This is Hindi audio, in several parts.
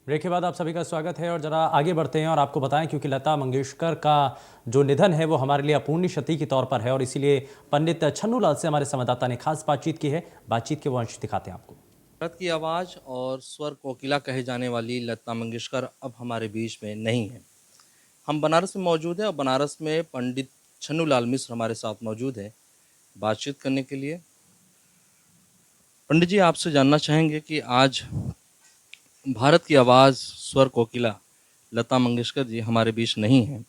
ब्रेक के बाद आप सभी का स्वागत है और ज़रा आगे बढ़ते हैं और आपको बताएं क्योंकि लता मंगेशकर का जो निधन है वो हमारे लिए अपूर्णीय क्षति के तौर पर है और इसीलिए पंडित छन्नू लाल से हमारे संवाददाता ने खास बातचीत की है। बातचीत के वो अंश दिखाते हैं आपको। भारत की आवाज़ और स्वर कोकिला कहे जाने वाली लता मंगेशकर अब हमारे बीच में नहीं है। हम बनारस में मौजूद हैं और बनारस में पंडित छन्नू लाल मिश्र हमारे साथ मौजूद है बातचीत करने के लिए। पंडित जी, आपसे जानना चाहेंगे कि आज भारत की आवाज़ स्वर कोकिला लता मंगेशकर जी हमारे बीच नहीं है।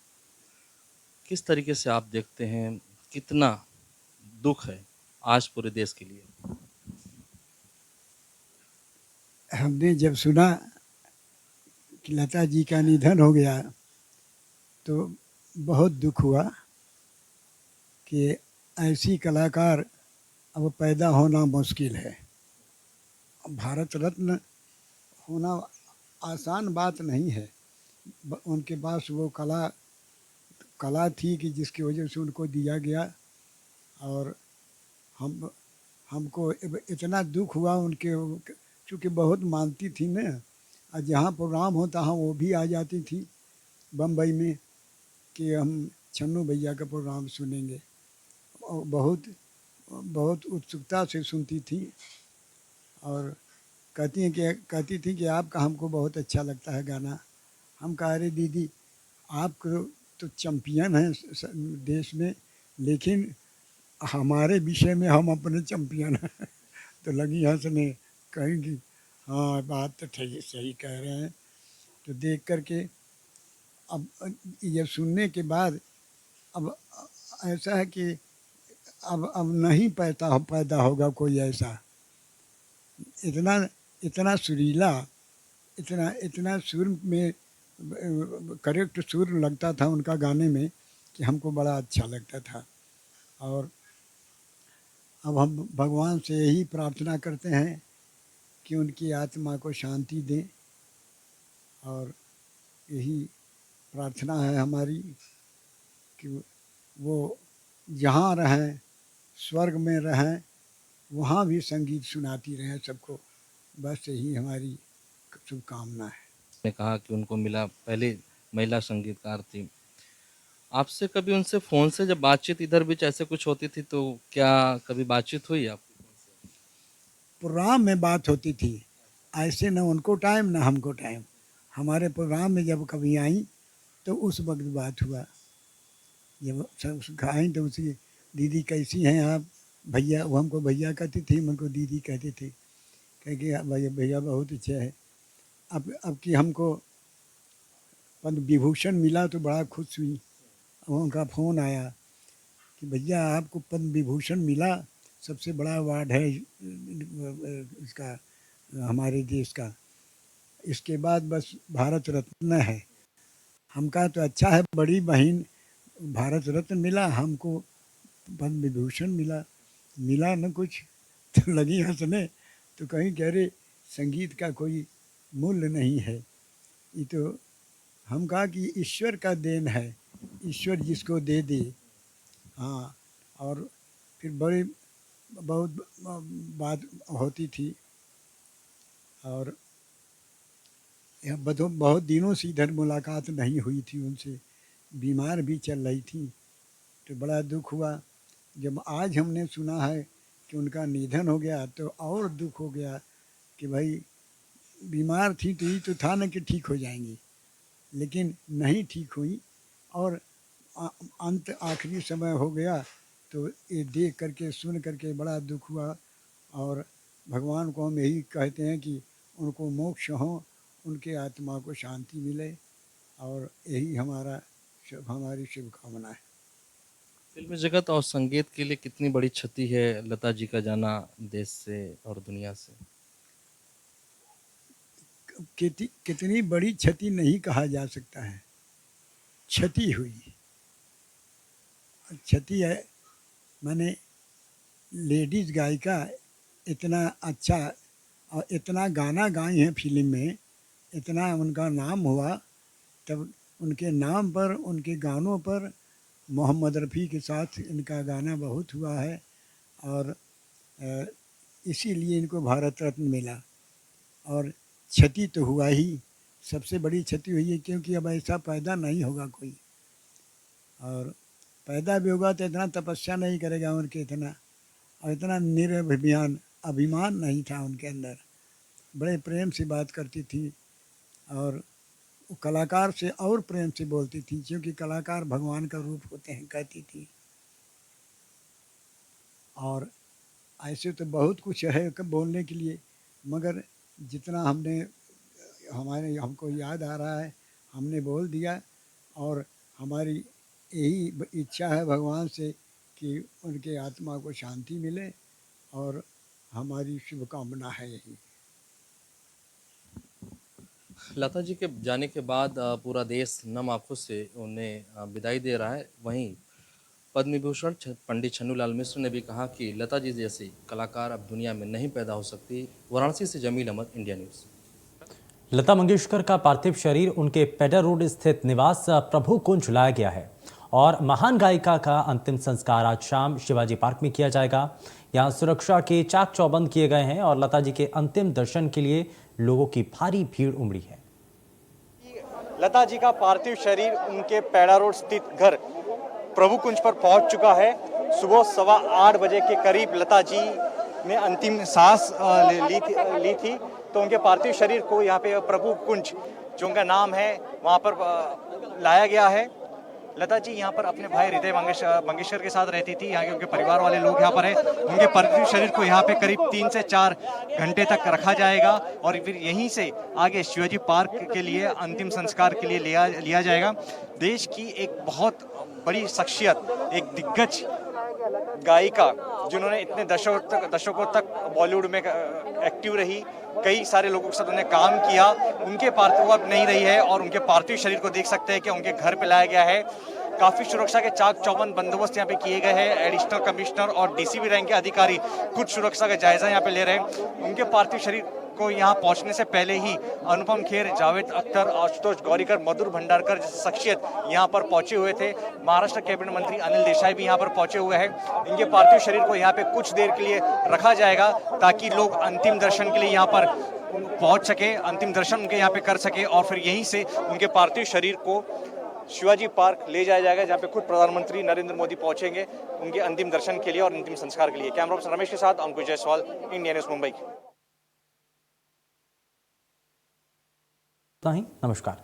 किस तरीके से आप देखते हैं, कितना दुख है आज पूरे देश के लिए? हमने जब सुना कि लता जी का निधन हो गया तो बहुत दुख हुआ कि ऐसी कलाकार अब पैदा होना मुश्किल है। भारत रत्न होना आसान बात नहीं है। उनके पास वो कला कला थी कि जिसकी वजह से उनको दिया गया। और हम हमको इतना दुख हुआ उनके, चूँकि बहुत मानती थी ना, और जहाँ प्रोग्राम होता वहाँ वो भी आ जाती थी बम्बई में कि हम छन्नू भैया का प्रोग्राम सुनेंगे। और बहुत बहुत उत्सुकता से सुनती थी और कहती थी कि आपका हमको बहुत अच्छा लगता है गाना। हम कहा, अरे दीदी, आप तो चैम्पियन हैं देश में, लेकिन हमारे विषय में हम अपने चैम्पियन हैं। तो लगी हंसने, कहेंगी हाँ बात तो सही सही कह रहे हैं। तो देख कर के अब ये सुनने के बाद अब ऐसा है कि अब नहीं पैदा होगा कोई ऐसा, इतना इतना सुरीला, इतना इतना सुर में करेक्ट सुर लगता था उनका गाने में कि हमको बड़ा अच्छा लगता था। और अब हम भगवान से यही प्रार्थना करते हैं कि उनकी आत्मा को शांति दें। और यही प्रार्थना है हमारी कि वो जहाँ रहें, स्वर्ग में रहें, वहाँ भी संगीत सुनाती रहें सबको। बस यही हमारी शुभकामना है। ने कहा कि उनको मिला, पहले महिला संगीतकार थी। आपसे कभी उनसे फ़ोन से जब बातचीत इधर बीच ऐसे कुछ होती थी तो क्या कभी बातचीत हुई आपकी? प्रोग्राम में बात होती थी, ऐसे न उनको टाइम न हमको टाइम। हमारे प्रोग्राम में जब कभी आई तो उस वक्त बात हुआ। जब सब आई तो उसी, दीदी कैसी हैं आप, भैया, वो हमको भैया कहती थी, हमको दीदी कहती थी। कह के भैया भैया बहुत अच्छे है। अब कि हमको पद्म विभूषण मिला तो बड़ा खुश हुई। उनका फ़ोन आया कि भैया आपको पद्म विभूषण मिला, सबसे बड़ा अवार्ड है इसका, हमारे देश का। इसके बाद बस भारत रत्न है। हम कहा तो अच्छा है, बड़ी बहन भारत रत्न मिला, हमको पद्म विभूषण मिला, मिला न कुछ। तो लगी हंसने, तो कहीं कह रहे संगीत का कोई मूल्य नहीं है, ये तो। हम कहा कि ईश्वर का देन है, ईश्वर जिसको दे दे। हाँ। और फिर बड़ी बहुत बात होती थी। और यह बहुत दिनों से इधर मुलाकात नहीं हुई थी उनसे, बीमार भी चल रही थी। तो बड़ा दुख हुआ जब आज हमने सुना है कि उनका निधन हो गया, तो और दुख हो गया कि भाई बीमार थी तो ये तो था ना कि ठीक हो जाएंगी, लेकिन नहीं ठीक हुई। और अंत आखिरी समय हो गया तो ये देख करके सुन करके बड़ा दुख हुआ। और भगवान को हम यही कहते हैं कि उनको मोक्ष हो, उनके आत्मा को शांति मिले। और यही हमारी शुभकामना है। फ़िल्मी जगत और संगीत के लिए कितनी बड़ी क्षति है लता जी का जाना देश से और दुनिया से? कितनी बड़ी क्षति नहीं कहा जा सकता है, क्षति हुई। क्षति है माने लेडीज़ गायिका इतना अच्छा और इतना गाना गाई हैं फिल्म में, इतना उनका नाम हुआ। तब उनके नाम पर, उनके गानों पर मोहम्मद रफ़ी के साथ इनका गाना बहुत हुआ है। और इसीलिए इनको भारत रत्न मिला। और क्षति तो हुआ ही, सबसे बड़ी क्षति हुई है, क्योंकि अब ऐसा पैदा नहीं होगा कोई, और पैदा भी होगा तो इतना तपस्या नहीं करेगा उनके इतना, और इतना निर्अभिमान अभिमान नहीं था उनके अंदर। बड़े प्रेम से बात करती थी, और वो कलाकार से और प्रेम से बोलती थी, क्योंकि कलाकार भगवान का रूप होते हैं, कहती थी। और ऐसे तो बहुत कुछ है बोलने के लिए, मगर जितना हमको याद आ रहा है हमने बोल दिया। और हमारी यही इच्छा है भगवान से कि उनके आत्मा को शांति मिले, और हमारी शुभकामना है यही। लता जी के जाने के बाद पूरा देश नम आंखों से उन्हें विदाई दे रहा है। वहीं पद्म विभूषण पंडित छन्नूलाल मिश्र ने भी कहा कि लता जी जैसी कलाकार अब दुनिया में नहीं पैदा हो सकती। वाराणसी से जमील अहमद, इंडिया न्यूज़। लता मंगेशकर का पार्थिव शरीर उनके पेडर रोड स्थित निवास प्रभु कुंज लाया गया है और महान गायिका का अंतिम संस्कार आज शाम शिवाजी पार्क में किया जाएगा। यहां सुरक्षा के चाक चौबंद किए गए हैं और लता जी के अंतिम दर्शन के लिए लोगों की भारी भीड़ उमड़ी है। लता जी का पार्थिव शरीर उनके पेडा रोड स्थित घर प्रभु कुंज पर पहुंच चुका है। सुबह 8:15 बजे के करीब लता जी ने अंतिम सांस ली थी, तो उनके पार्थिव शरीर को यहाँ पे प्रभु कुंज, जो उनका नाम है, वहाँ पर लाया गया है। लता जी यहाँ पर अपने भाई हृदय मंगेशकर के साथ रहती थी। यहाँ के उनके परिवार वाले लोग यहाँ पर हैं। उनके पार्थिव शरीर को यहाँ पे करीब 3 से 4 घंटे तक रखा जाएगा और फिर यहीं से आगे शिवाजी पार्क के लिए अंतिम संस्कार के लिए लिया जाएगा। देश की एक बहुत बड़ी शख्सियत, एक दिग्गज गायिका, जिन्होंने इतने दशकों तक बॉलीवुड में एक्टिव रही, कई सारे लोगों के साथ उन्होंने काम किया, उनके पार्थिव अब नहीं रही है और उनके पार्थिव शरीर को देख सकते हैं कि उनके घर पे लाया गया है। काफी सुरक्षा के चाक चौबंद बंदोबस्त यहाँ पे किए गए हैं। एडिशनल कमिश्नर और डीसीपी रैंक के अधिकारी खुद सुरक्षा का जायजा यहाँ पे ले रहे हैं। उनके पार्थिव शरीर को यहाँ पहुंचने से पहले ही अनुपम खेर, जावेद अख्तर, आशुतोष गौरीकर, मधुर भंडारकर जैसे शख्सियत यहाँ पर पहुंचे हुए थे। महाराष्ट्र कैबिनेट मंत्री अनिल देसाई भी यहाँ पर पहुंचे हुए हैं। इनके पार्थिव शरीर को यहाँ पे कुछ देर के लिए रखा जाएगा ताकि लोग अंतिम दर्शन के लिए यहाँ पर पहुंच सके, अंतिम दर्शन उनके यहाँ पे कर सके और फिर यहीं से उनके पार्थिव शरीर को शिवाजी पार्क ले जाया जाएगा, जहाँ पे खुद प्रधानमंत्री नरेंद्र मोदी पहुंचेंगे उनके अंतिम दर्शन के लिए और अंतिम संस्कार के लिए। कैमरा पर्सन रमेश के साथ अंकुश जायसवाल, इंडिया न्यूज़, मुंबई। नमस्कार।